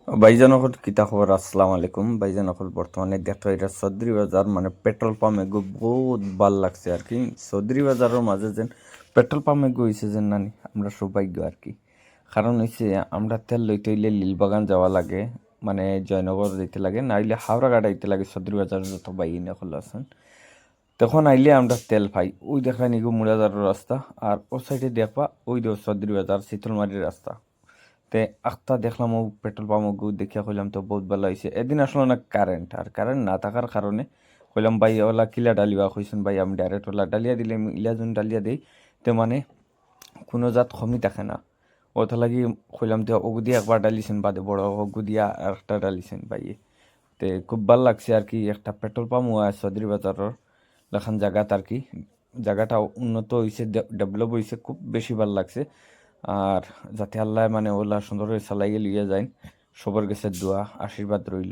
ভাইজান অকল কিতা খবর? আসসালামু আলাইকুম ভাইজান অকল। বর্তমানে দেখো এটা চৌধুরী বাজার মানে পেট্রোল পাম্প এগো বহুত ভাল লাগছে আর কি। চৌধুরী বাজারের মাঝে যেন পেট্রোল পাম্প এগো হয়েছে যেন নানি আমরা সৌভাগ্য আর কি। কারণ হয়েছে আমরা তেল লইতে হইলে লীলবাগান যাওয়া লাগে, মানে জয়নগর যেতে লাগে, না হইলে হাওড়া আইতে লাগে। চৌধুরী বাজার যত বাইন এখন আছেন তখন আইলে আমরা তেল পাই। ওই দেখা নিগো মুড়াজারের রাস্তা, আর ও সাইডে দেখবা ওই দে চৌধুরী বাজার শীতলমারির রাস্তা। তে আখতা দেখলাম ও পেট্রোল পাম্প দেখিয়া কইলাম তো বহুত ভালো হয়েছে। এদিন আসলো না কারেন্ট, আর কারেন্ট না থাকার কারণে কইলাম ভাই ওলা কিলা ডালিবা কইছেন ভাই আমি ডাইরেক্ট ওলা ডালিয়া দিলে ইলা যোন ডালিয়া দেই তে মানে কোনো জাত কমি থাকে না। ওথা লাগি কইলাম তো ওগুদি একবার ডালিছেন বাদে বড় ওগুদিয়া আর একটা ডালিছেন ভাইয়ে। তে খুব ভাল লাগছে আর কি। একটা পেট্রোল পাম্পও আছে চৌধুরী বাজারের লেখান জায়গাত আর কি। জায়গাটা উন্নত হয়েছে, ডেভেলপ হয়েছে, খুব বেশি ভাল লাগছে। আর যাতে আল্লাহ মানে ওলা সুন্দর করে চালাইয়ে লিয়ে যায়, সবার কাছে দোয়া আশীর্বাদ রইল।